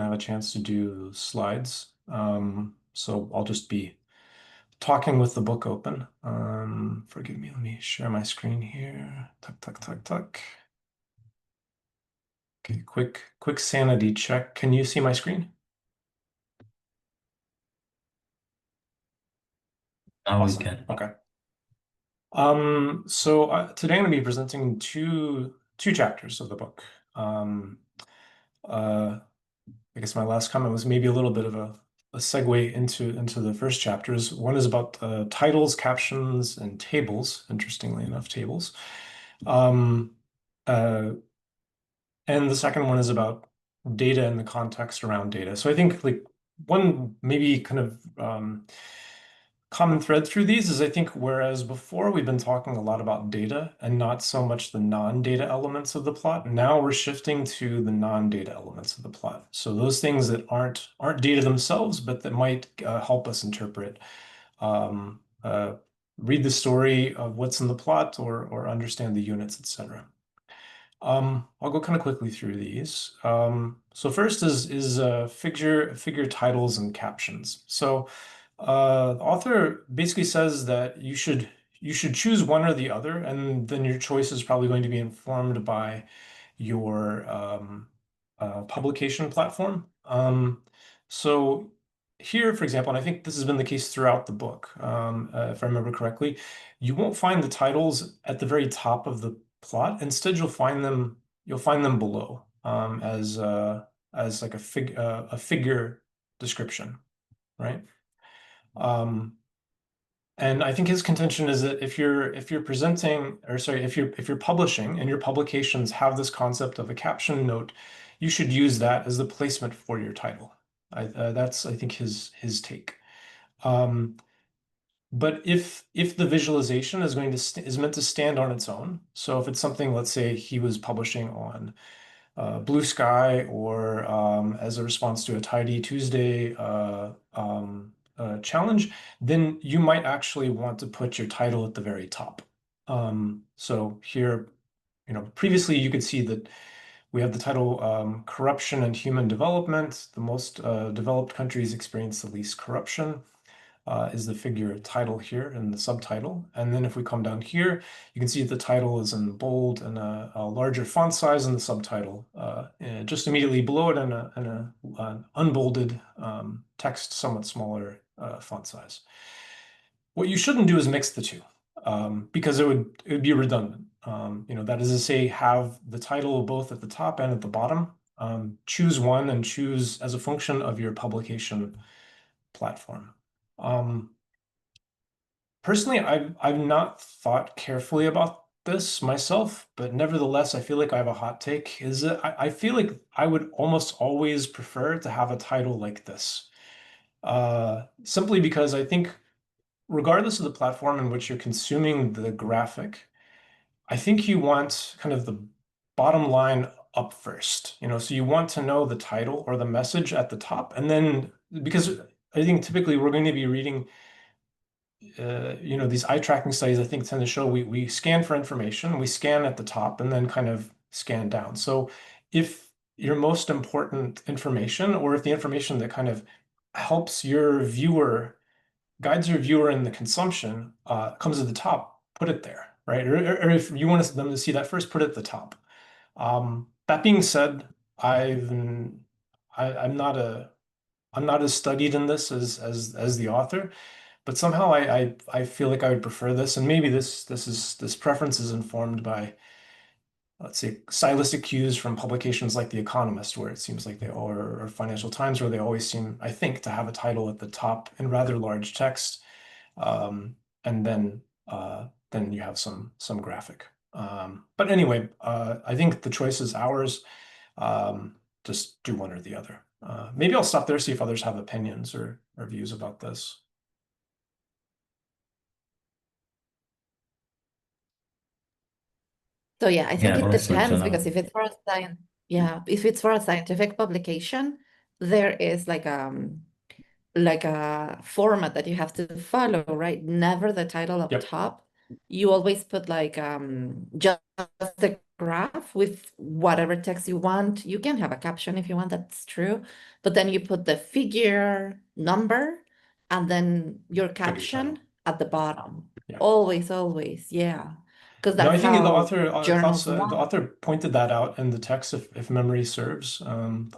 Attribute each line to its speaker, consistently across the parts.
Speaker 1: have a chance to do slides. So I'll just be talking with the book open. Forgive me, let me share my screen here. Tuck, tuck, tuck, tuck. Okay, quick sanity check. Can you see my screen?
Speaker 2: Now we
Speaker 1: Awesome.
Speaker 2: can.
Speaker 1: Okay. Today I'm going to be presenting two chapters of the book. Uh, I guess my last comment was maybe a little bit of a segue into the first chapters. One is about titles, captions, and tables. Interestingly enough, tables. Um, uh, and the second one is about data and the context around data. So I think like one maybe kind of common thread through these is I think whereas before we've been talking a lot about data and not so much the non-data elements of the plot, now we're shifting to the non-data elements of the plot. So those things that aren't data themselves, but that might help us interpret, um, uh, read the story of what's in the plot or understand the units, etc. I'll go kind of quickly through these. So first is figure titles and captions. So the author basically says that you should choose one or the other, and then your choice is probably going to be informed by your publication platform. So here, for example, and I think this has been the case throughout the book, if I remember correctly, you won't find the titles at the very top of the plot. Instead, you'll find them below as like a figure description, right? Um, and I think his contention is that if you're presenting, or sorry, if you're publishing and your publications have this concept of a caption note, you should use that as the placement for your title. That's I think his take. Um, but if the visualization is meant to stand on its own, so if it's something, let's say he was publishing on Blue Sky or as a response to a Tidy Tuesday challenge, then you might actually want to put your title at the very top. So here, previously you could see that we have the title Corruption and Human Development. The most developed countries experience the least corruption. Is the figure title here and the subtitle. And then if we come down here, you can see the title is in bold and a larger font size and the subtitle just immediately below it and an unbolded text, somewhat smaller font size. What you shouldn't do is mix the two because it would be redundant. That is to say, have the title both at the top and at the bottom. Choose one and choose as a function of your publication platform. Um, Personally, I've not thought carefully about this myself, but nevertheless, I feel like I have a hot take. Is that I feel like I would almost always prefer to have a title like this. Simply because I think regardless of the platform in which you're consuming the graphic, I think you want kind of the bottom line up first. So you want to know the title or the message at the top, and then because I think typically we're going to be reading these eye tracking studies, I think, tend to show we scan for information, we scan at the top, and then kind of scan down. So if your most important information, or if the information that kind of helps your viewer, guides your viewer in the consumption, comes at the top, put it there, right? Or if you want them to see that first, put it at the top. That being said, I'm not as studied in this as the author. But somehow I feel like I would prefer this, and maybe this preference is informed by, let's say, stylistic cues from publications like The Economist, where it seems like or Financial Times, where they always seem, I think, to have a title at the top in rather large text, and then you have some graphic. But anyway, I think the choice is ours. Just do one or the other. Maybe I'll stop there, see if others have opinions or views about this.
Speaker 3: So yeah, I think
Speaker 2: Yeah,
Speaker 3: it
Speaker 2: also
Speaker 3: depends
Speaker 2: general.
Speaker 3: because if it's for a scientific publication, there is like a format that you have to follow, right? Never the title up
Speaker 1: Yep.
Speaker 3: top. You always put just the graph with whatever text you want. You can have a caption if you want, that's true. But then you put the figure number and then your
Speaker 1: Figure
Speaker 3: caption
Speaker 1: title.
Speaker 3: at the bottom.
Speaker 1: Yeah.
Speaker 3: Always, always, yeah. Because
Speaker 1: No, I
Speaker 3: that's
Speaker 1: think the
Speaker 3: how
Speaker 1: author,
Speaker 3: journals
Speaker 1: the
Speaker 3: want.
Speaker 1: author pointed that out in the text, if memory serves. I'm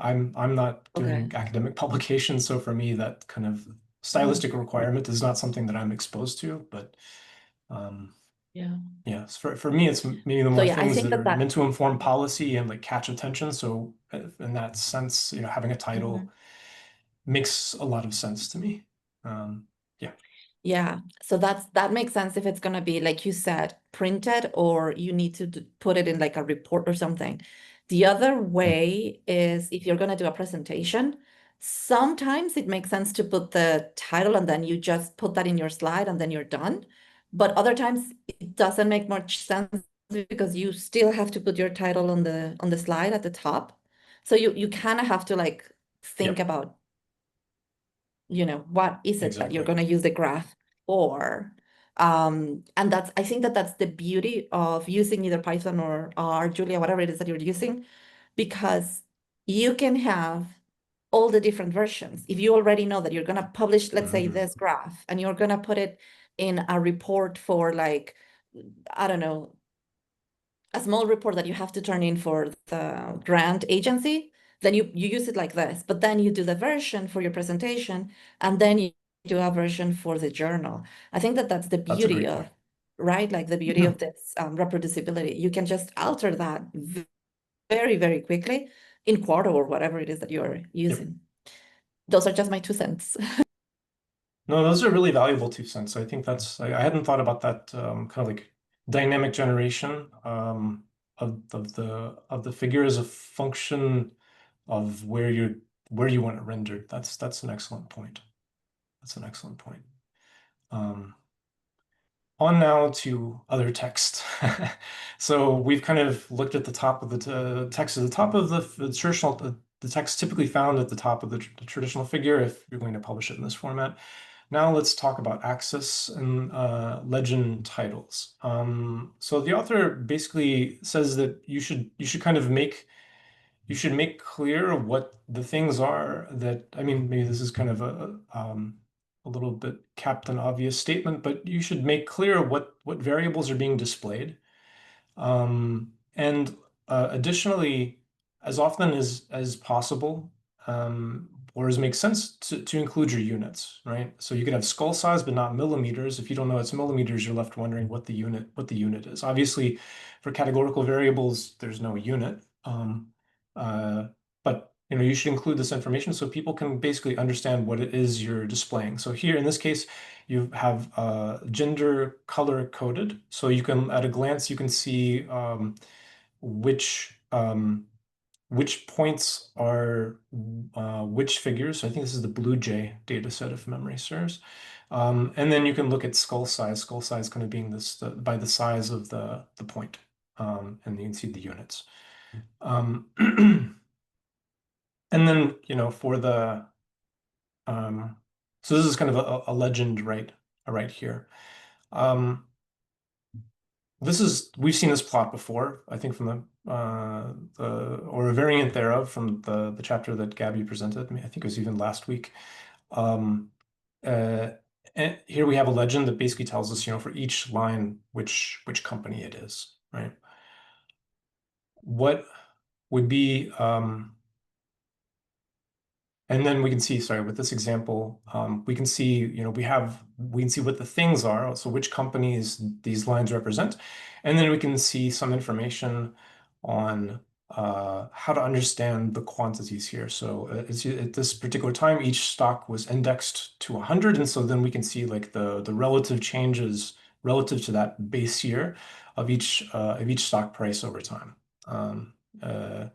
Speaker 1: not
Speaker 3: Okay.
Speaker 1: doing academic publications, so for me, that kind of
Speaker 3: Mhm.
Speaker 1: stylistic requirement is not something that I'm exposed to. But um,
Speaker 3: Yeah.
Speaker 1: yeah, for me, it's maybe the
Speaker 3: So
Speaker 1: more
Speaker 3: yeah, I
Speaker 1: things
Speaker 3: think
Speaker 1: that
Speaker 3: that
Speaker 1: are
Speaker 3: that
Speaker 1: meant to inform policy and like catch attention. So in that sense, having a
Speaker 3: Mhm.
Speaker 1: title makes a lot of sense to me. Yeah.
Speaker 3: Yeah, so that makes sense if it's gonna be like you said, printed or you need to put it in like a report or something. The other way is if you're gonna do a presentation, sometimes it makes sense to put the title and then you just put that in your slide and then you're done. But other times it doesn't make much sense because you still have to put your title on the slide at the top. So you kind of have to like think
Speaker 1: Yep.
Speaker 3: about what is it that you're
Speaker 1: Exactly.
Speaker 3: going to use the graph for? And I think that that's the beauty of using either Python or R, Julia, whatever it is that you're using, because you can have all the different versions. If you already know that you're going to publish, let's say,
Speaker 1: Mhm.
Speaker 3: this graph, and you're going to put it in a report for like, I don't know, a small report that you have to turn in for the grant agency, then you use it like this. But then you do the version for your presentation, and then you do a version for the journal. I think that that's the
Speaker 1: That's a
Speaker 3: beauty
Speaker 1: great
Speaker 3: of,
Speaker 1: point.
Speaker 3: right? Like the beauty of this reproducibility. You can just alter that very, very quickly in Quarto or whatever it is that you're
Speaker 1: Yep.
Speaker 3: using. Those are just my 2 cents.
Speaker 1: No, those are really valuable 2 cents. I think I hadn't thought about that kind of like dynamic generation of the figure as a function of where you want it rendered. That's an excellent point. That's an excellent point. Um, On now to other text. So we've kind of looked at the top of the text at the top of the traditional the text typically found at the top of the traditional figure if you're going to publish it in this format. Now let's talk about axis and legend titles. So the author basically says that you should kind of make clear what the things are that, I mean, maybe this is kind of a little bit Captain Obvious statement, but you should make clear what variables are being displayed. And additionally, as often as possible, or as makes sense to include your units, right? So you can have skull size, but not millimeters. If you don't know it's millimeters, you're left wondering what the unit is. Obviously, for categorical variables, there's no unit. Uh, but you should include this information so people can basically understand what it is you're displaying. So here in this case, you have gender color coded, so you can at a glance you can see which which points are which figures. So I think this is the Blue Jay data set if memory serves. And then you can look at skull size kind of being by the size of the point, and you can see the units. Um, and then for the so this is kind of a legend right here. Um, we've seen this plot before, I think from or a variant thereof from the chapter that Gabby presented. I mean, I think it was even last week. Um, uh, and here we have a legend that basically tells us, for each line which company it is, right? What would be And then we can see, sorry, with this example, we can see, we can see what the things are, so which companies these lines represent, and then we can see some information on how to understand the quantities here. So at this particular time, each stock was indexed to 100, and so then we can see like the relative changes relative to that base year of each stock price over time. Um, uh,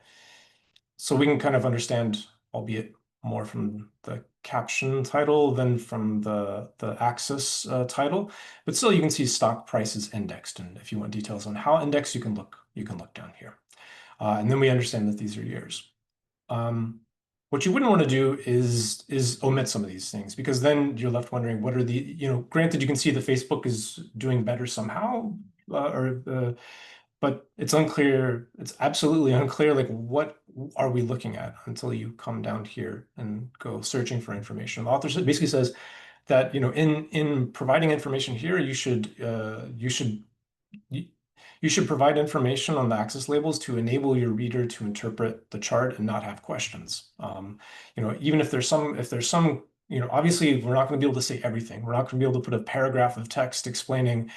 Speaker 1: so we can kind of understand, albeit more from the caption title than from the axis title, but still you can see stock prices indexed. And if you want details on how indexed, you can look down here. And then we understand that these are years. Um, what you wouldn't want to do is omit some of these things, because then you're left wondering what are granted you can see the Facebook is doing better somehow, or but it's unclear. It's absolutely unclear, like what are we looking at until you come down here and go searching for information. The author basically says that, in providing information here, you, you should provide information on the axis labels to enable your reader to interpret the chart and not have questions. Even if there's some, obviously we're not going to be able to say everything. We're not going to be able to put a paragraph of text explaining,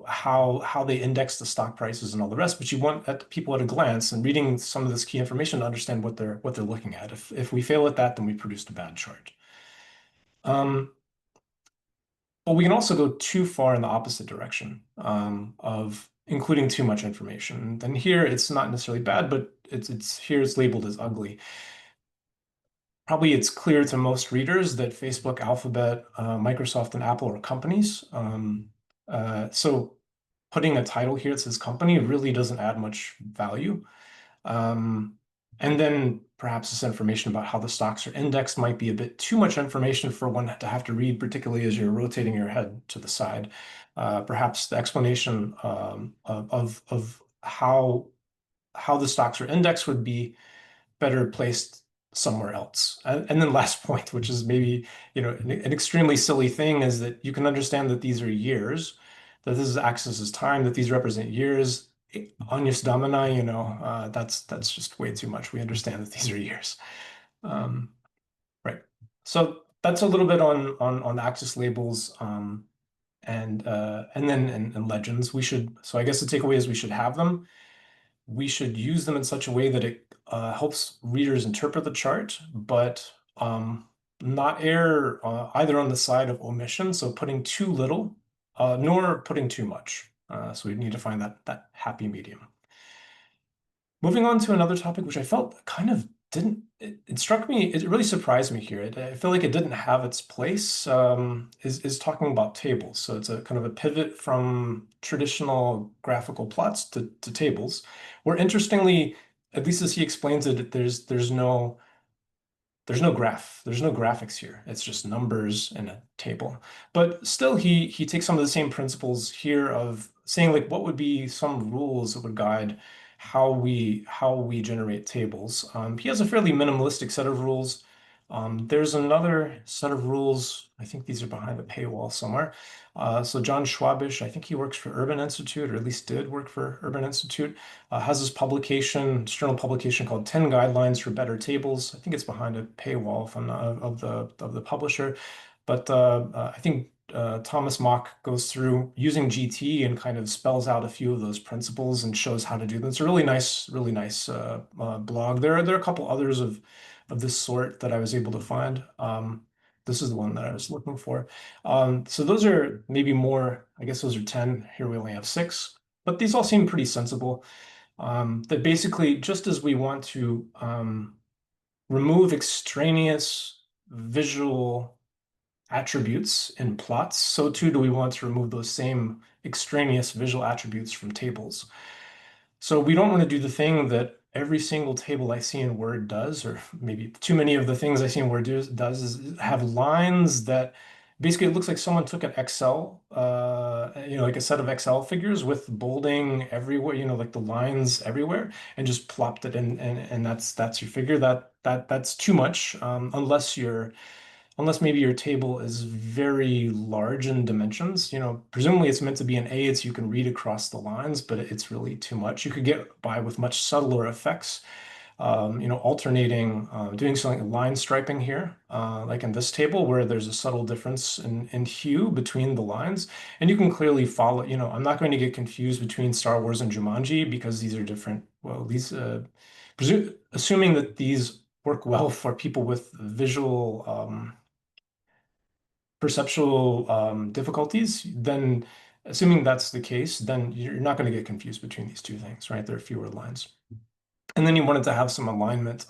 Speaker 1: how they index the stock prices and all the rest, but you want people at a glance and reading some of this key information to understand what they're looking at. If we fail at that, then we produced a bad chart. But we can also go too far in the opposite direction, of including too much information. And here it's not necessarily bad, but it's labeled as ugly. Probably it's clear to most readers that Facebook, Alphabet, Microsoft, and Apple are companies. So putting a title here that says company really doesn't add much value. And then perhaps this information about how the stocks are indexed might be a bit too much information for one to have to read, particularly as you're rotating your head to the side. Perhaps the explanation of how the stocks are indexed would be better placed somewhere else. And then last point, which is maybe, an extremely silly thing, is that you can understand that these are years, that this is axis is time, that these represent years. Agnus Domini, that's just way too much. We understand that these are years. Right. So that's a little bit on the axis labels, and then in legends. So I guess the takeaway is we should have them. We should use them in such a way that it helps readers interpret the chart, but not err either on the side of omission, so putting too little, nor putting too much. So we need to find that happy medium. Moving on to another topic, which I felt kind of didn't, it struck me, it really surprised me here. I feel like it didn't have its place, is talking about tables. So it's a kind of a pivot from traditional graphical plots to tables, where interestingly, at least as he explains it, there's no graph, there's no graphics here. It's just numbers in a table. But still, he takes some of the same principles here of saying, like, what would be some rules that would guide how we generate tables. He has a fairly minimalistic set of rules. There's another set of rules. I think these are behind a paywall somewhere. So John Schwabish, I think he works for Urban Institute, or at least did work for Urban Institute, has this journal publication called 10 Guidelines for Better Tables. I think it's behind a paywall if I'm not, of the publisher. But I think Thomas Mock goes through using GT and kind of spells out a few of those principles and shows how to do them. It's a really nice blog. There are a couple others of this sort that I was able to find. This is the one that I was looking for. So those are maybe more, I guess those are 10. Here we only have 6, but these all seem pretty sensible. That basically, just as we want to remove extraneous visual attributes in plots, so too do we want to remove those same extraneous visual attributes from tables. So we don't want to do the thing that every single table I see in Word does, or maybe too many of the things I see in Word does is have lines that basically it looks like someone took an Excel, like a set of Excel figures with bolding everywhere, like the lines everywhere, and just plopped it in, and that's your figure. That's too much, unless maybe your table is very large in dimensions. Presumably it's meant to be an A, it's you can read across the lines, but it's really too much. You could get by with much subtler effects, alternating, doing something like line striping here, like in this table where there's a subtle difference in hue between the lines. And you can clearly follow, I'm not going to get confused between Star Wars and Jumanji because these are different. Well, assuming that these work well for people with visual, perceptual difficulties, then assuming that's the case, then you're not going to get confused between these two things, right? There are fewer lines. And then you wanted to have some alignment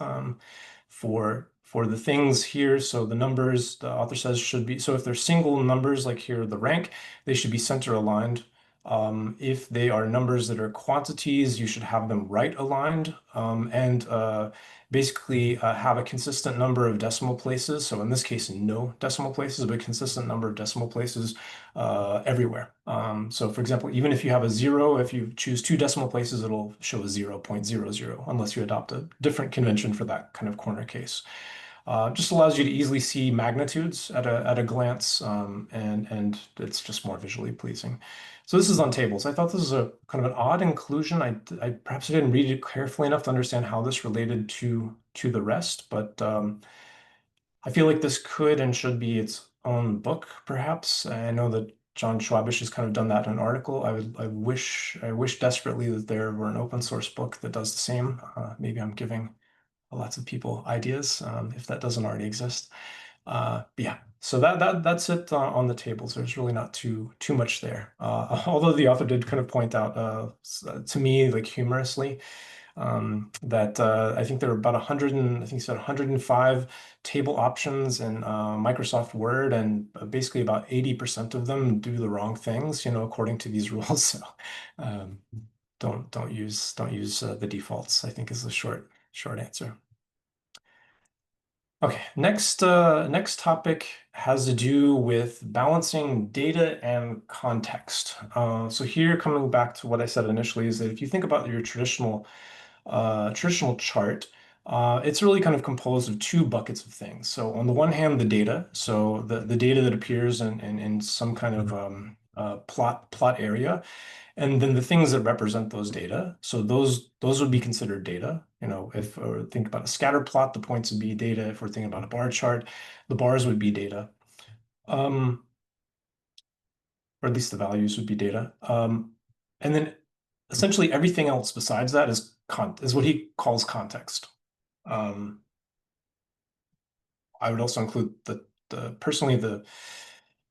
Speaker 1: for the things here. So the numbers, the author says, should be, so if they're single numbers, like here, the rank, they should be center aligned. If they are numbers that are quantities, you should have them right aligned, and basically have a consistent number of decimal places. So in this case, no decimal places, but a consistent number of decimal places everywhere. So for example, even if you have a zero, if you choose two decimal places, it'll show a 0.00, unless you adopt a different convention for that kind of corner case. Just allows you to easily see magnitudes at a glance, and it's just more visually pleasing. So this is on tables. I thought this was a kind of an odd inclusion. I perhaps didn't read it carefully enough to understand how this related to the rest, but I feel like this could and should be its own book, perhaps. I know that John Schwabish has kind of done that in an article. I wish desperately that there were an open source book that does the same. Maybe I'm giving lots of people ideas if that doesn't already exist. But yeah, so that's it on the tables. There's really not too much there. Although the author did kind of point out to me, like humorously, that I think there are about 100 and I think he said 105 table options in Microsoft Word, and basically about 80% of them do the wrong things, according to these rules. So um, don't use the defaults, I think is the short answer. Okay, next topic has to do with balancing data and context. So here, coming back to what I said initially, is that if you think about your traditional chart, it's really kind of composed of two buckets of things. So on the one hand, the data, so the data that appears in some kind of plot area, and then the things that represent those data. So those would be considered data. If or think about a scatter plot, the points would be data. If we're thinking about a bar chart, the bars would be data. Or at least the values would be data. And then essentially everything else besides that is what he calls context. Um, I would also include personally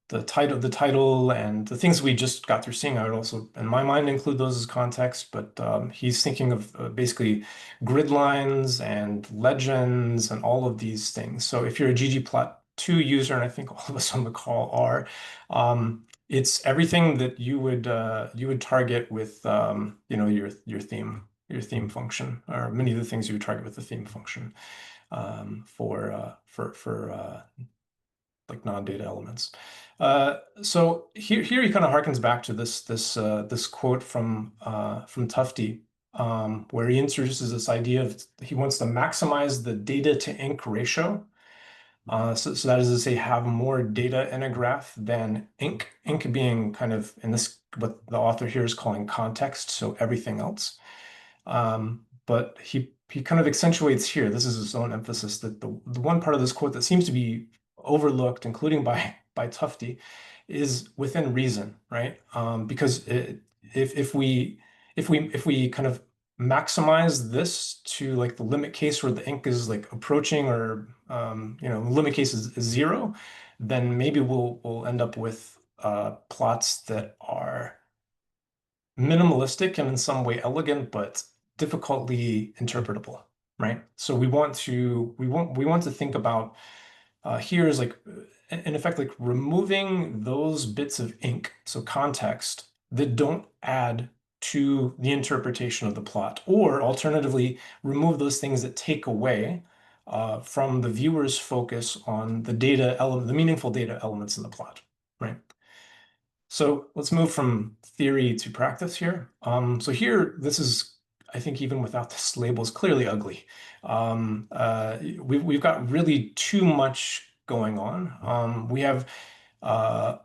Speaker 1: the title and the things we just got through seeing. I would also, in my mind, include those as context. But he's thinking of basically grid lines and legends and all of these things. So if you're a ggplot2 user, and I think all of us on the call are, it's everything that you would target with your theme function, or many of the things you would target with the theme function for like non-data elements. So here he kind of harkens back to this quote from Tufte, where he introduces this idea of he wants to maximize the data to ink ratio. So that is to say, have more data in a graph than ink. Ink being kind of in this what the author here is calling context, so everything else. But he kind of accentuates here, this is his own emphasis, that the one part of this quote that seems to be overlooked, including by Tufte, is within reason, right? Because if we kind of maximize this to like the limit case where the ink is like approaching, or limit case is zero, then maybe we'll end up with plots that are minimalistic and in some way elegant, but difficultly interpretable, right? So we want to think about here is like in effect like removing those bits of ink, so context, that don't add to the interpretation of the plot, or alternatively remove those things that take away from the viewer's focus on the data element, the meaningful data elements in the plot, right? So let's move from theory to practice here. So here, this is, I think, even without this label, is clearly ugly. We've got really too much going on. We have a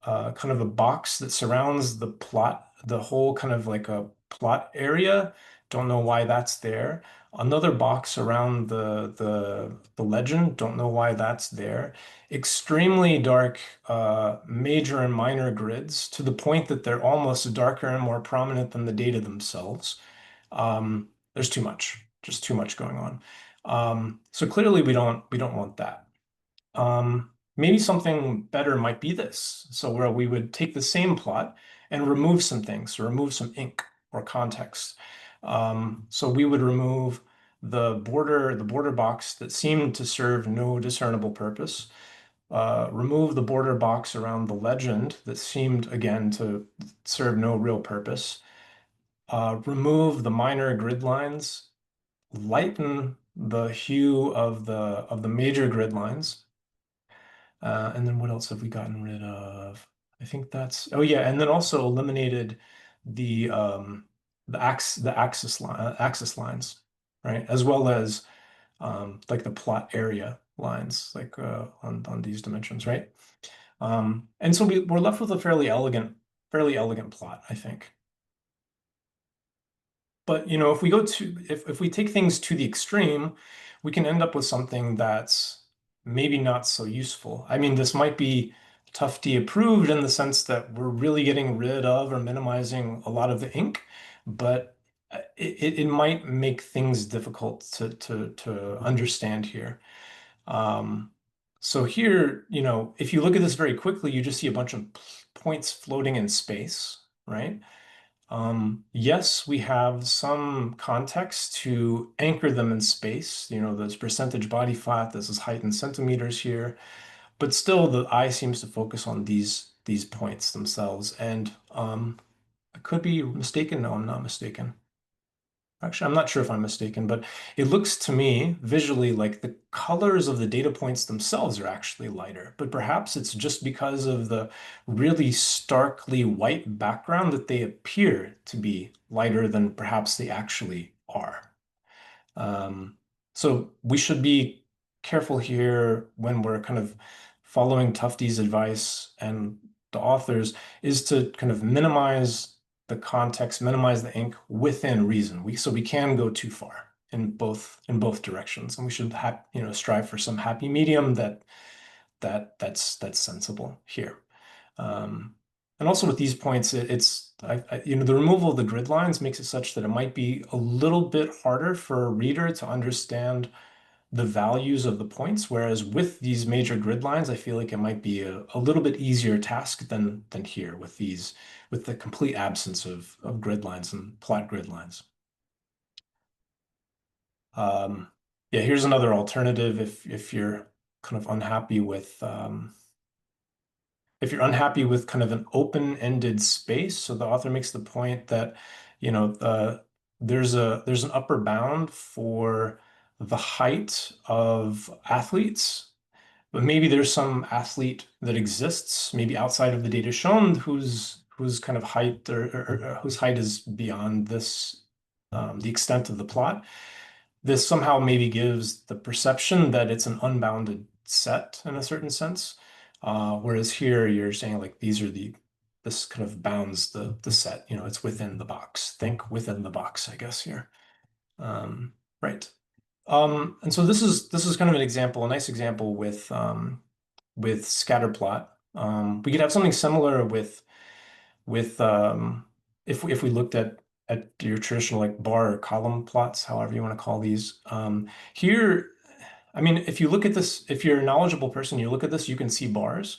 Speaker 1: kind of a box that surrounds the plot, the whole kind of like a plot area. Don't know why that's there. Another box around the legend. Don't know why that's there. Extremely dark major and minor grids, to the point that they're almost darker and more prominent than the data themselves. There's too much, just too much going on. So clearly we don't want that. Maybe something better might be this. So where we would take the same plot and remove some things, or remove some ink or context. So we would remove the border box that seemed to serve no discernible purpose. remove the border box around the legend that seemed, again, to serve no real purpose. Remove the minor grid lines, lighten the hue of the major grid lines. And then what else have we gotten rid of? I think that's, oh yeah, and then also eliminated the axis lines, right? As well as like the plot area lines, like on these dimensions, right? And so we're left with a fairly elegant plot, I think. But you know, if we go to if we take things to the extreme, we can end up with something that's maybe not so useful. I mean, this might be Tufte approved in the sense that we're really getting rid of or minimizing a lot of the ink, but it might make things difficult to understand here. Um, so here, you know, if you look at this very quickly, you just see a bunch of points floating in space, right? Yes, we have some context to anchor them in space. You know, there's percentage body fat, this is height in centimeters here, but still the eye seems to focus on these points themselves. And I could be mistaken. No, I'm not mistaken. Actually, I'm not sure if I'm mistaken, but it looks to me visually like the colors of the data points themselves are actually lighter. But perhaps it's just because of the really starkly white background that they appear to be lighter than perhaps they actually are. Um, so we should be careful here when we're kind of following Tufte's advice and the authors is to kind of minimize the context, minimize the ink within reason. So we can go too far in both directions, and we should have, you know, strive for some happy medium that's sensible here. Um, and also with these points, you know, the removal of the grid lines makes it such that it might be a little bit harder for a reader to understand the values of the points, whereas with these major grid lines, I feel like it might be a little bit easier task than here with the complete absence of grid lines and plot grid lines. Yeah, here's another alternative if you're kind of unhappy with if you're unhappy with kind of an open-ended space. So the author makes the point that, you know, there's an upper bound for the height of athletes, but maybe there's some athlete that exists, maybe outside of the data shown, whose kind of height or whose height is beyond this the extent of the plot. This somehow maybe gives the perception that it's an unbounded set in a certain sense. Whereas here you're saying like this kind of bounds the set, you know, it's within the box. Think within the box, I guess here. Right. And so this is kind of an example, a nice example with scatter plot. We could have something similar with if we looked at your traditional like bar or column plots, however you want to call these. Here, I mean, if you look at this, if you're a knowledgeable person, you look at this, you can see bars.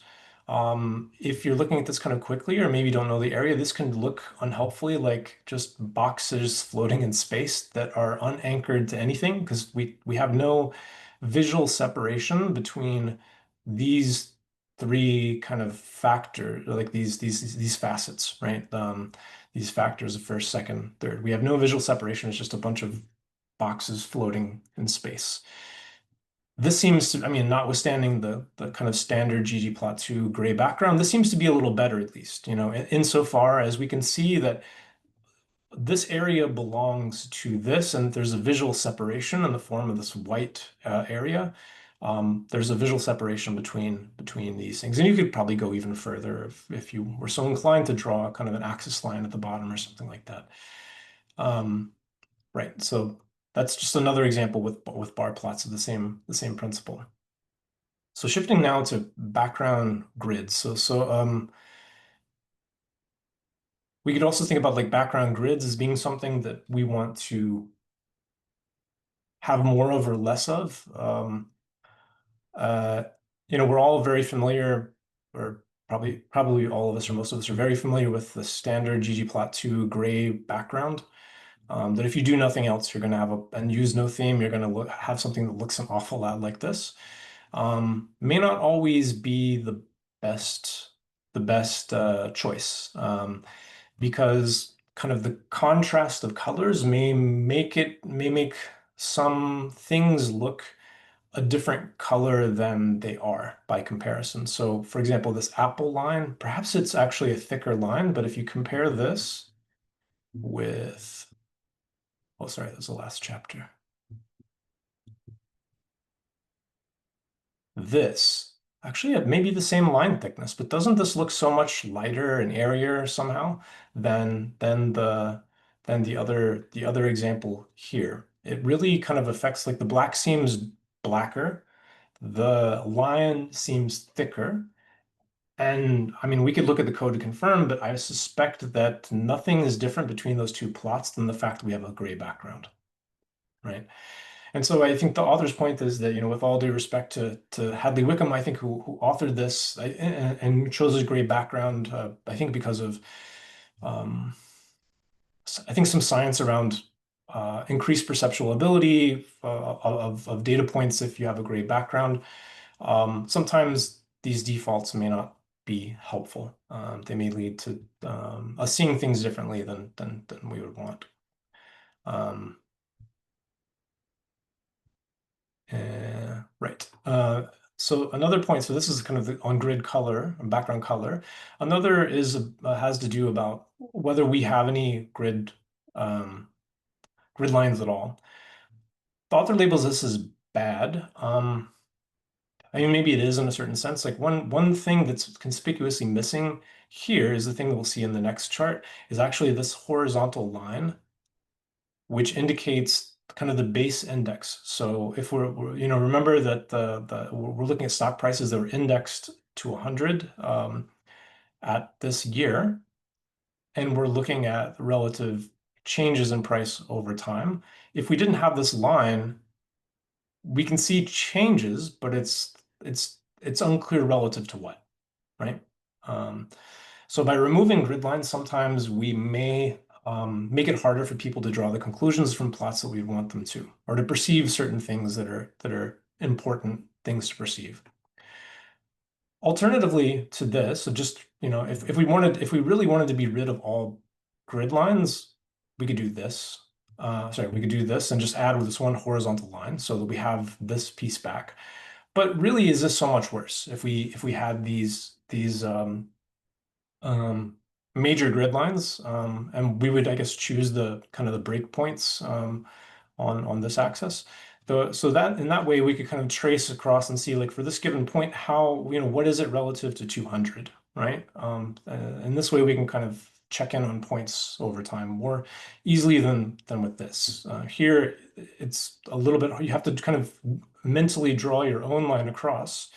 Speaker 1: If you're looking at this kind of quickly or maybe don't know the area, this can look unhelpfully like just boxes floating in space that are unanchored to anything because we have no visual separation between these three kind of factors, like these facets, right? These factors of first, second, third. We have no visual separation. It's just a bunch of boxes floating in space. This seems to, I mean, notwithstanding the kind of standard ggplot2 gray background, this seems to be a little better at least, you know, insofar as we can see that this area belongs to this, and there's a visual separation in the form of this white area. There's a visual separation between these things, and you could probably go even further if you were so inclined to draw kind of an axis line at the bottom or something like that. Right, so that's just another example with bar plots of the same principle. So shifting now to background grids. So we could also think about like background grids as being something that we want to have more of or less of. Uh, you know, we're all very familiar, or probably all of us or most of us are very familiar with the standard ggplot2 gray background. That if you do nothing else, you're going to have and use no theme, you're going to have something that looks an awful lot like this. may not always be the best choice, because kind of the contrast of colors may make some things look a different color than they are by comparison. So for example, this apple line, perhaps it's actually a thicker line, but if you compare this with, oh, sorry, that was the last chapter. This actually it may be the same line thickness, but doesn't this look so much lighter and airier somehow than the other example here? It really kind of affects, like, the black seems blacker, the line seems thicker. And I mean, we could look at the code to confirm, but I suspect that nothing is different between those two plots than the fact that we have a gray background, right? And so I think the author's point is that, with all due respect to Hadley Wickham, I think who authored this and chose his gray background, I think because of, um, I think some science around increased perceptual ability of data points if you have a gray background. Sometimes these defaults may not be helpful. They may lead to us seeing things differently than we would want. Um, right. So another point, so this is kind of the on-grid color, background color. Another is has to do about whether we have any grid lines at all. The author labels this as bad. I mean, maybe it is in a certain sense. Like one thing that's conspicuously missing here is the thing that we'll see in the next chart is actually this horizontal line, which indicates kind of the base index. So if remember that we're looking at stock prices that were indexed to 100 at this year, and we're looking at relative changes in price over time. If we didn't have this line, we can see changes, but it's unclear relative to what, right? So by removing grid lines, sometimes we may make it harder for people to draw the conclusions from plots that we want them to, or to perceive certain things that are important things to perceive. Alternatively to this, so just, if we really wanted to be rid of all grid lines, we could do this. We could do this and just add with this one horizontal line so that we have this piece back. But really, is this so much worse if we had these major grid lines, and we would, I guess, choose the kind of the breakpoints on this axis. So that in that way we could kind of trace across and see, like, for this given point, how, what is it relative to 200, right? And this way we can kind of check in on points over time more easily than with this. Here it's a little bit, you have to kind of mentally draw your own line across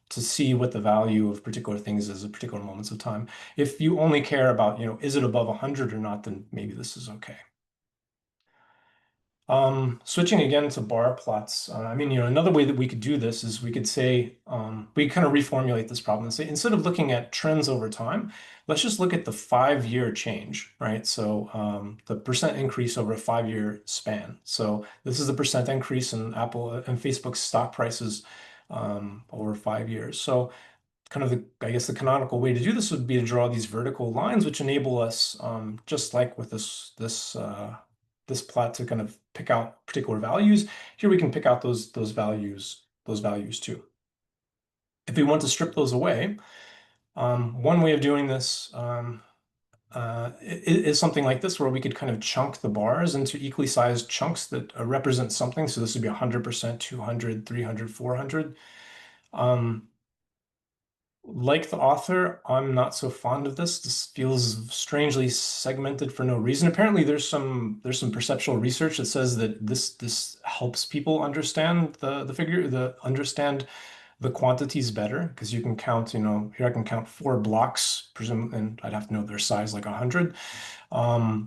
Speaker 1: to see what the value of particular things is at particular moments of time. If you only care about, is it above 100 or not, then maybe this is okay. Switching again to bar plots, I mean, another way that we could do this is we could say, we kind of reformulate this problem and say, instead of looking at trends over time, let's just look at the 5-year change, right? So the percent increase over a 5-year span. So this is the percent increase in Apple and Facebook's stock prices over 5 years. So kind of I guess the canonical way to do this would be to draw these vertical lines, which enable us, just like with this plot, to kind of pick out particular values. Here we can pick out those values too. If we want to strip those away, one way of doing this is something like this, where we could kind of chunk the bars into equally sized chunks that represent something. So this would be 100%, 200, 300, 400. Like the author, I'm not so fond of this. This feels strangely segmented for no reason. Apparently, there's some perceptual research that says that this helps people understand understand the quantities better, because you can count, here I can count 4 blocks, presumably, and I'd have to know their size, like 100,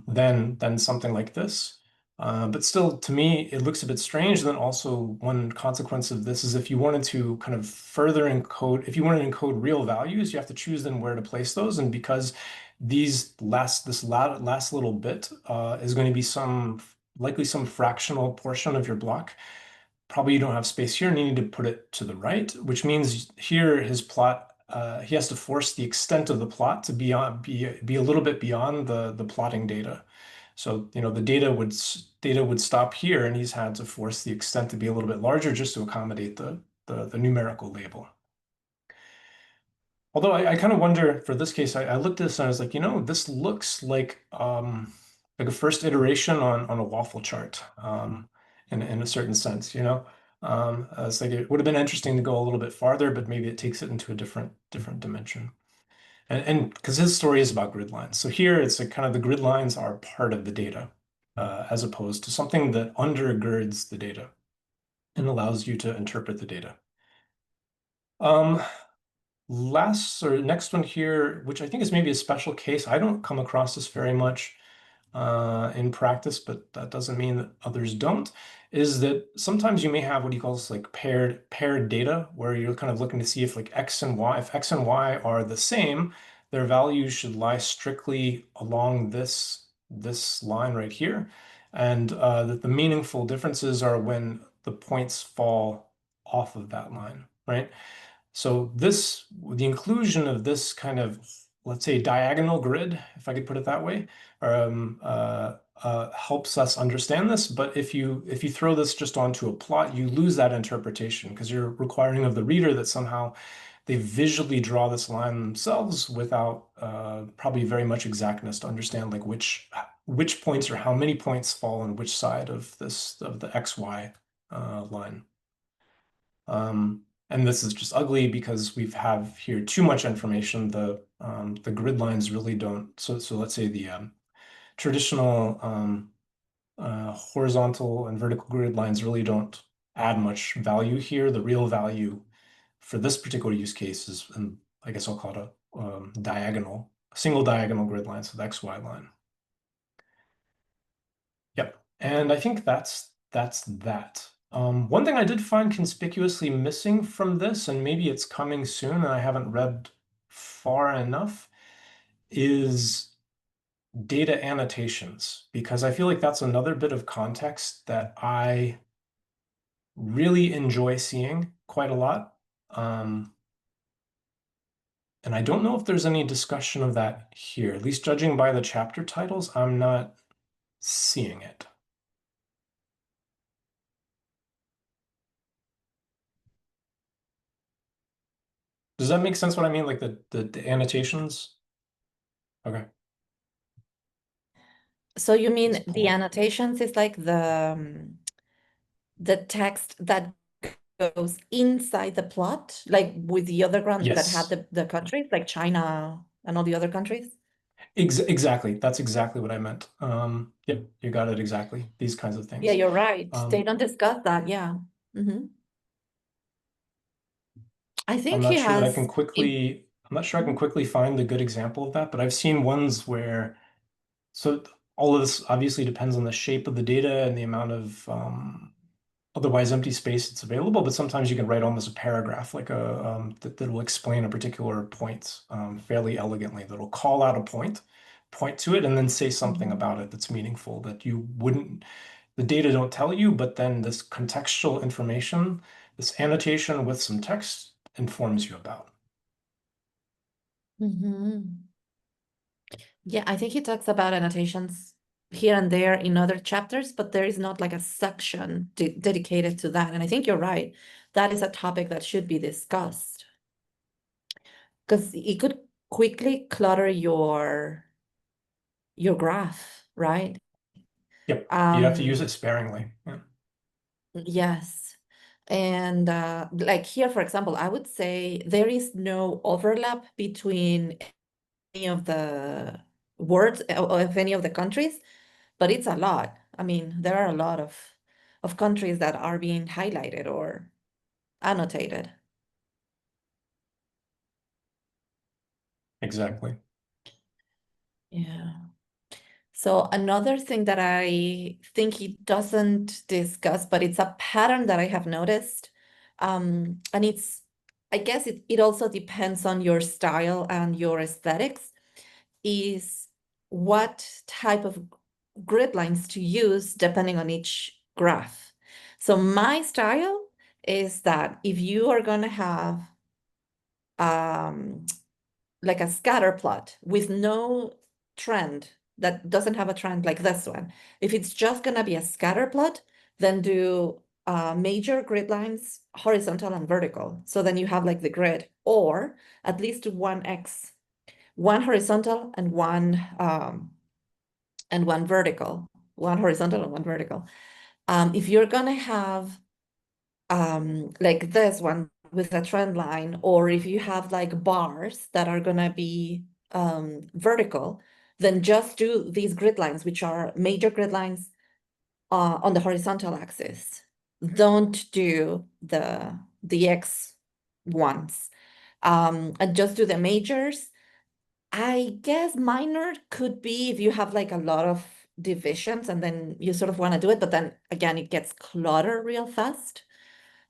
Speaker 1: than something like this. But still, to me, it looks a bit strange. And then also, one consequence of this is if you wanted to kind of further encode, if you wanted to encode real values, you have to choose then where to place those. And because this last little bit is going to be likely some fractional portion of your block, probably you don't have space here and you need to put it to the right, which means here his plot, he has to force the extent of the plot to be a little bit beyond the plotting data. So, the data would stop here, and he's had to force the extent to be a little bit larger just to accommodate the numerical label. Although I kind of wonder for this case, I looked at this and I was like, this looks like a first iteration on a waffle chart, in a certain sense, it's like it would have been interesting to go a little bit farther, but maybe it takes it into a different dimension. And because his story is about grid lines. So here it's like kind of the grid lines are part of the data, as opposed to something that undergirds the data and allows you to interpret the data. Next one here, which I think is maybe a special case. I don't come across this very much in practice, but that doesn't mean that others don't, is that sometimes you may have what he calls like paired data, where you're kind of looking to see if like X and Y, if X and Y are the same, their values should lie strictly along this line right here. And that the meaningful differences are when the points fall off of that line, right? So the inclusion of this kind of, let's say, diagonal grid, if I could put it that way, helps us understand this. But if you throw this just onto a plot, you lose that interpretation because you're requiring of the reader that somehow they visually draw this line themselves without probably very much exactness to understand like which points or how many points fall on which side of the XY line. And this is just ugly because we have here too much information. The grid lines really don't. So let's say the traditional horizontal and vertical grid lines really don't add much value here. The real value for this particular use case is, and I guess I'll call it a single diagonal grid line, so the XY line. Yep, and I think that's that. One thing I did find conspicuously missing from this, and maybe it's coming soon and I haven't read far enough, is data annotations, because I feel like that's another bit of context that I really enjoy seeing quite a lot. And I don't know if there's any discussion of that here, at least judging by the chapter titles, I'm not seeing it. Does that make sense what I mean? Like the annotations? Okay.
Speaker 3: So you mean
Speaker 1: Let's pull
Speaker 3: the
Speaker 1: up.
Speaker 3: annotations is like the text that goes inside the plot, like with the other ground that had
Speaker 1: Yes,
Speaker 3: the countries, like China and all the other countries?
Speaker 1: exactly. That's exactly what I meant. Yep, you got it exactly. These kinds of
Speaker 3: Yeah,
Speaker 1: things.
Speaker 3: you're right. They
Speaker 1: Um,
Speaker 3: don't discuss that. Yeah. Hmm. I
Speaker 1: I'm
Speaker 3: think he
Speaker 1: not sure that I
Speaker 3: has.
Speaker 1: can quickly, I'm not sure I can quickly find a good example of that, but I've seen ones where, so all of this obviously depends on the shape of the data and the amount of otherwise empty space that's available, but sometimes you can write almost a paragraph, like that will explain a particular point fairly elegantly. That'll call out a point to it, and then say something about it that's meaningful that you wouldn't, the data don't tell you, but then this contextual information, this annotation with some text informs you about.
Speaker 3: Hmm. Yeah, I think he talks about annotations here and there in other chapters, but there is not like a section dedicated to that. And I think you're right. That is a topic that should be discussed because it could quickly clutter your graph, right?
Speaker 1: Yep, you have to use
Speaker 3: Um,
Speaker 1: it sparingly. Yeah.
Speaker 3: yes. And like here, for example, I would say there is no overlap between any of the words of any of the countries, but it's a lot. I mean, there are a lot of countries that are being highlighted or annotated.
Speaker 1: Exactly.
Speaker 3: Yeah. So another thing that I think he doesn't discuss, but it's a pattern that I have noticed, and I guess it also depends on your style and your aesthetics, is what type of grid lines to use depending on each graph. So my style is that if you are going to have um, like a scatter plot with no trend, that doesn't have a trend like this one, if it's just going to be a scatter plot, then do major grid lines, horizontal and vertical. So then you have like the grid, or at least one X, one horizontal and one vertical, one horizontal and one vertical. If you're gonna have like this one with a trend line, or if you have like bars that are gonna be vertical, then just do these grid lines, which are major grid lines on the horizontal axis. Don't do the X ones. And just do the majors. I guess minor could be if you have like a lot of divisions and then you sort of want to do it, but then again, it gets cluttered real fast.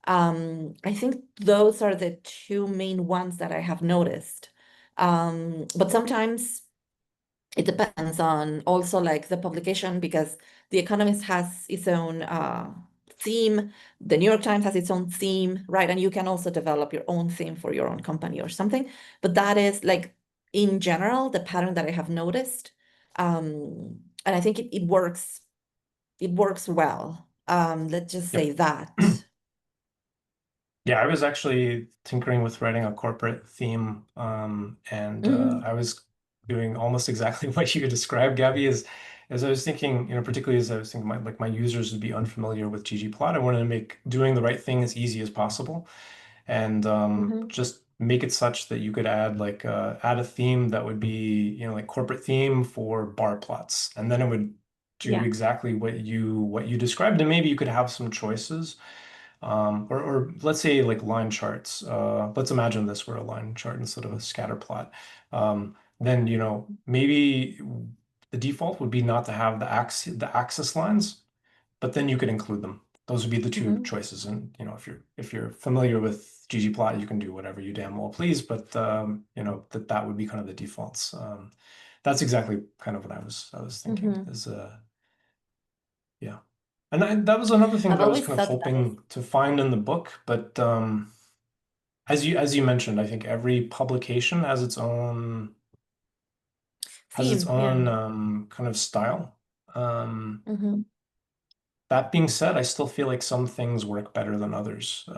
Speaker 3: I think those are the two main ones that I have noticed. But sometimes it depends on also like the publication, because The Economist has its own theme, the New York Times has its own theme, right? And you can also develop your own theme for your own company or something. But that is like, in general, the pattern that I have noticed. And I think it works well. Let's just say
Speaker 1: Yep.
Speaker 3: that.
Speaker 1: Yeah, I was actually tinkering with writing a corporate theme, and
Speaker 3: Mhm,
Speaker 1: I was doing almost exactly what you described, Gabby, as I was thinking, particularly as I was thinking my users would be unfamiliar with ggplot. I wanted to make doing the right thing as easy as possible, and
Speaker 3: mhm.
Speaker 1: just make it such that you could add a theme that would be, like corporate theme for bar plots, and then it would do
Speaker 3: Yeah.
Speaker 1: exactly what you described, and maybe you could have some choices. Or let's say like line charts. Let's imagine this were a line chart instead of a scatter plot. Then, maybe the default would be not to have the axis lines, but then you could include them. Those would be the two
Speaker 3: Mhm,
Speaker 1: choices. And if you're familiar with ggplot, you can do whatever you damn well please. But that would be kind of the defaults. That's exactly kind of what I was thinking.
Speaker 3: mhm.
Speaker 1: Is Yeah. And that was another thing
Speaker 3: I've
Speaker 1: that I was
Speaker 3: always
Speaker 1: kind of
Speaker 3: thought that is
Speaker 1: hoping to find in the book, but as you mentioned, I think every publication has its
Speaker 3: theme. Yeah.
Speaker 1: own kind of style. Um,
Speaker 3: Mhm.
Speaker 1: that being said, I still feel like some things work better than others.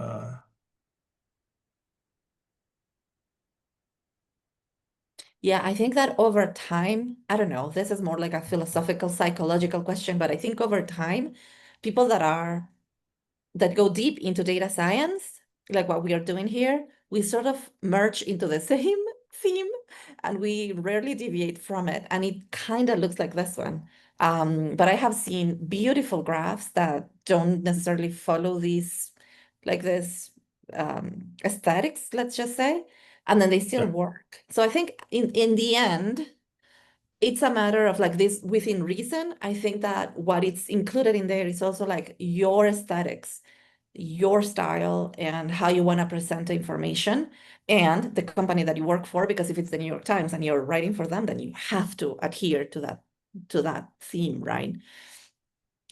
Speaker 3: Yeah, I think that over time, I don't know, this is more like a philosophical, psychological question, but I think over time, people that go deep into data science, like what we are doing here, we sort of merge into the same theme and we rarely deviate from it. And it kind of looks like this one. But I have seen beautiful graphs that don't necessarily follow like this aesthetics, let's just say, and then they still
Speaker 1: Yeah.
Speaker 3: work. So I think in the end, it's a matter of like this within reason. I think that what it's included in there is also like your aesthetics, your style, and how you want to present the information, and the company that you work for. Because if it's the New York Times and you're writing for them, then you have to adhere to that theme, right?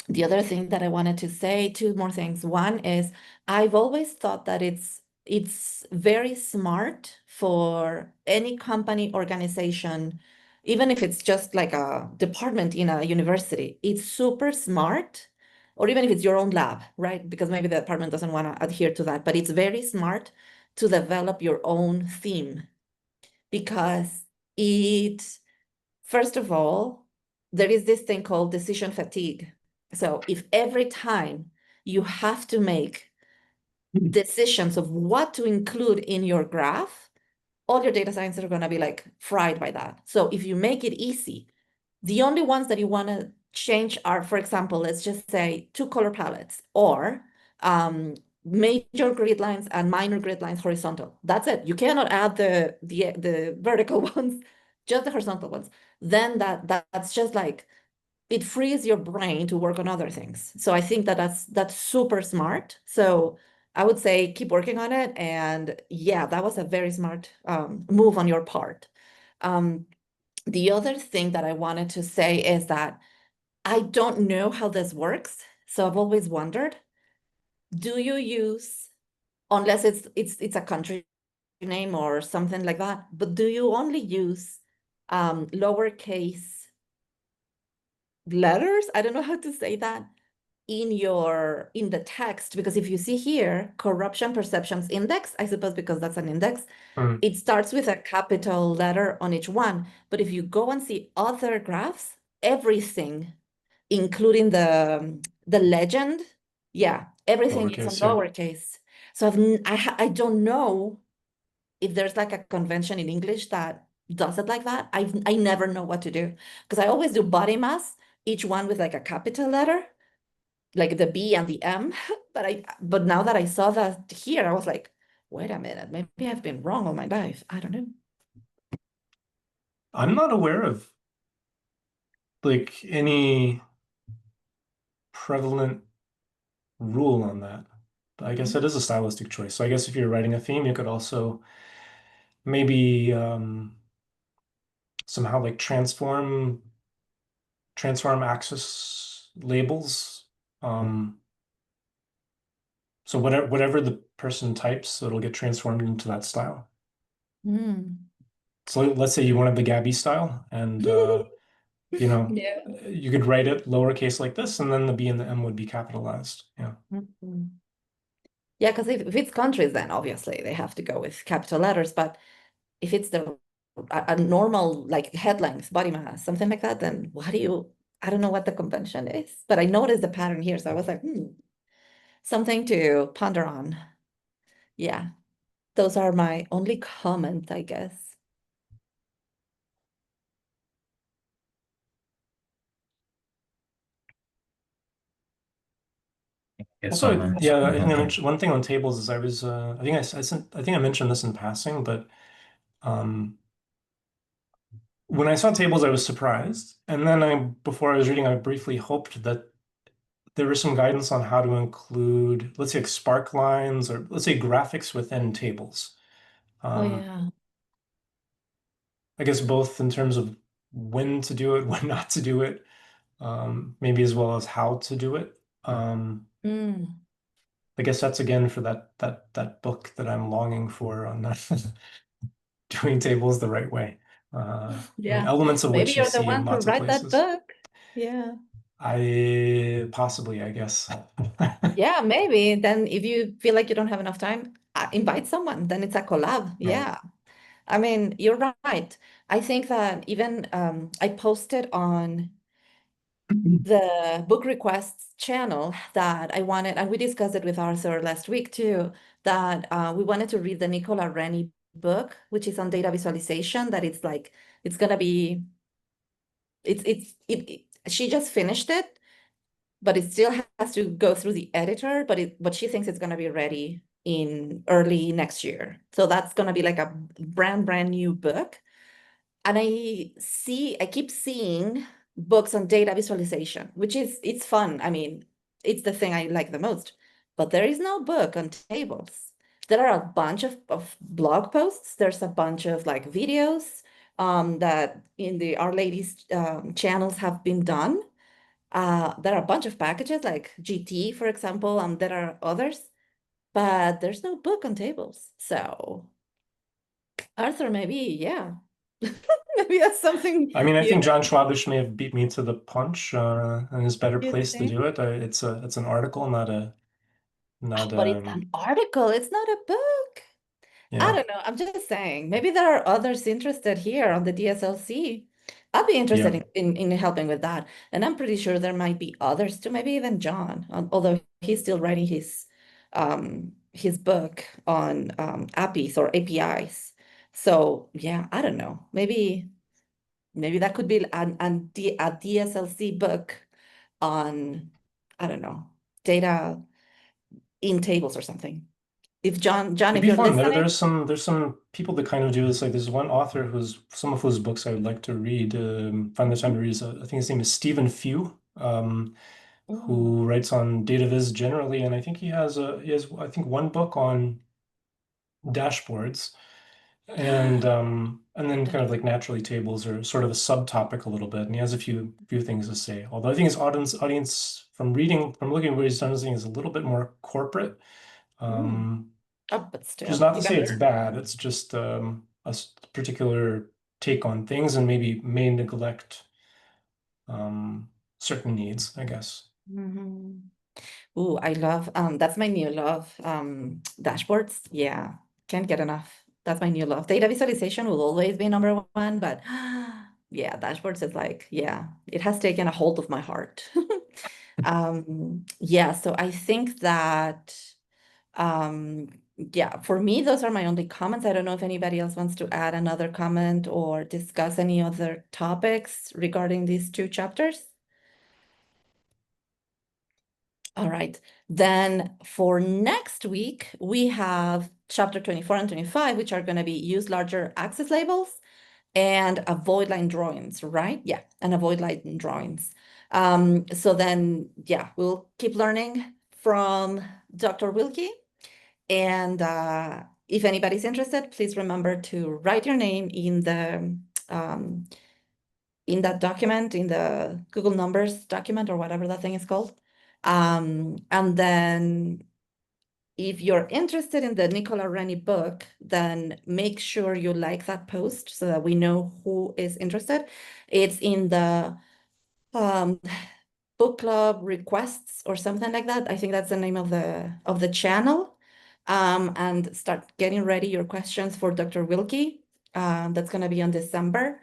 Speaker 3: The other thing that I wanted to say, two more things. One is I've always thought that it's very smart for any company, organization, even if it's just like a department in a university, it's super smart, or even if it's your own lab, right? Because maybe the department doesn't want to adhere to that, but it's very smart to develop your own theme, because it first of all, there is this thing called decision fatigue. So if every time you have to make decisions of what to include in your graph, all your data scientists are going to be like fried by that. So if you make it easy, the only ones that you want to change are, for example, let's just say two color palettes, or major grid lines and minor grid lines horizontal. That's it. You cannot add the vertical ones, just the horizontal ones. Then that's just like, it frees your brain to work on other things. So I think that that's super smart. So I would say keep working on it. And yeah, that was a very smart move on your part. Um, the other thing that I wanted to say is that I don't know how this works. So I've always wondered. do you use, unless it's a country name or something like that, but do you only use lowercase letters? I don't know how to say that in the text, because if you see here, corruption perceptions index, I suppose because that's an index,
Speaker 1: Hmm.
Speaker 3: it starts with a capital letter on each one. But if you go and see other graphs, everything, including the legend, yeah, everything is on
Speaker 1: Lowercase, yeah.
Speaker 3: lowercase. So I don't know if there's like a convention in English that does it like that. I never know what to do because I always do body mass, each one with like a capital letter, like the B and the M. But now that I saw that here, I was like, wait a minute, maybe I've been wrong all my life. I don't know.
Speaker 1: I'm not aware of like any prevalent rule on that. But I guess it is a stylistic choice. So I guess if you're writing a theme, you could also maybe somehow like transform axis labels. Um, so whatever the person types, it'll get transformed into that style.
Speaker 3: Mm.
Speaker 1: So let's say you wanted the Gabby style, and you know,
Speaker 3: Yeah.
Speaker 1: you could write it lowercase like this, and then the B and the M would be capitalized. Yeah.
Speaker 3: Mhm. Yeah, because if it's countries, then obviously they have to go with capital letters. But if it's a normal like head length, body mass, something like that, then what do you? I don't know what the convention is, but I noticed the pattern here, so I was like, something to ponder on. Yeah, those are my only comment, I guess.
Speaker 2: Guess
Speaker 1: Also,
Speaker 2: I'll mention.
Speaker 1: yeah, I think I
Speaker 2: Okay.
Speaker 1: mentioned one thing on tables is I think I think I mentioned this in passing, but um, when I saw tables, I was surprised, and then before I was reading, I briefly hoped that there was some guidance on how to include, let's say, like spark lines or let's say graphics within tables.
Speaker 3: Oh
Speaker 1: Um,
Speaker 3: yeah.
Speaker 1: I guess both in terms of when to do it, when not to do it, maybe as well as how to do it.
Speaker 3: Mm.
Speaker 1: I guess that's again for that book that I'm longing for on doing tables the right way.
Speaker 3: Yeah.
Speaker 1: Elements of
Speaker 3: Maybe
Speaker 1: which you
Speaker 3: you're the
Speaker 1: see in
Speaker 3: one to
Speaker 1: lots of
Speaker 3: write that
Speaker 1: places.
Speaker 3: book. Yeah.
Speaker 1: I possibly, I guess.
Speaker 3: Yeah, maybe. Then if you feel like you don't have enough time, invite someone. Then it's a collab.
Speaker 1: Yeah.
Speaker 3: Yeah. I mean, you're right. I think that even I posted on the book requests channel that I wanted, and we discussed it with Arthur last week too, that we wanted to read the Nicola Rennie book, which is on data visualization, that it's like, it's gonna be, she just finished it, but it still has to go through the editor, but she thinks it's gonna be ready in early next year. So that's gonna be like a brand new book. And I keep seeing books on data visualization, which it's fun. I mean, it's the thing I like the most. But there is no book on tables. There are a bunch of blog posts. There's a bunch of like videos that in the Our Ladies channels have been done. There are a bunch of packages like GT, for example, and there are others, but there's no book on tables. So Arthur, maybe, yeah. Maybe that's something
Speaker 1: I mean, I
Speaker 3: you
Speaker 1: think
Speaker 3: know.
Speaker 1: John Schwabish may have beat me to the punch, and is better
Speaker 3: You
Speaker 1: place to
Speaker 3: think?
Speaker 1: do it. It's an article, not
Speaker 3: But it's an article, it's not a book. I
Speaker 1: yeah,
Speaker 3: don't know. I'm just saying. Maybe there are others interested here on the DSLC. I'd be interested
Speaker 1: yeah.
Speaker 3: in helping with that. And I'm pretty sure there might be others too, maybe even John, although he's still writing his book on APIs or APIs. So yeah, I don't know. Maybe that could be a DSLC book on, I don't know, data in tables or something. If
Speaker 1: It'd be
Speaker 3: you're
Speaker 1: fun.
Speaker 3: listening,
Speaker 1: There's some people that kind of do this. Like there's one author who's some of whose books I would like to read. Find the time to read. I think his name is Stephen Few,
Speaker 3: oh,
Speaker 1: who writes on DataViz generally, and I think he has I think one book on dashboards. And then kind of like naturally tables are sort of a subtopic a little bit, and he has a few things to say. Although I think his audience from looking at what he's done, I think is a little bit more corporate.
Speaker 3: Mm.
Speaker 1: Um,
Speaker 3: Oh, but
Speaker 1: which is
Speaker 3: still,
Speaker 1: not to
Speaker 3: you
Speaker 1: say
Speaker 3: can
Speaker 1: it's
Speaker 3: learn.
Speaker 1: bad. It's just particular take on things, and maybe may neglect um, certain needs, I guess.
Speaker 3: Mhm. Ooh, I love that's my new love. Dashboards. Yeah, can't get enough. That's my new love. Data visualization will always be number one, but yeah, dashboards is like, yeah, it has taken a hold of my heart. Yeah, so I think that yeah, for me, those are my only comments. I don't know if anybody else wants to add another comment or discuss any other topics regarding these two chapters. All right. Then for next week, we have chapter 24 and 25, which are going to be use larger axis labels and avoid line drawings, right? Yeah, and avoid line drawings. So then, yeah, we'll keep learning from Dr. Wilke. And if anybody's interested, please remember to write your name um, in that document, in the Google Numbers document or whatever that thing is called. And then if you're interested in the Nicola Rennie book, then make sure you like that post so that we know who is interested. It's in the um, book club requests or something like that. I think that's the name of the channel. And start getting ready your questions for Dr. Wilkie. That's gonna be on December.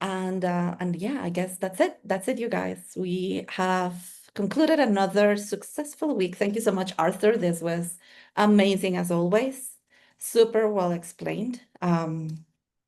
Speaker 3: And yeah, I guess that's it. That's it, you guys. We have concluded another successful week. Thank you so much, Arthur. This was amazing as always. Super well explained.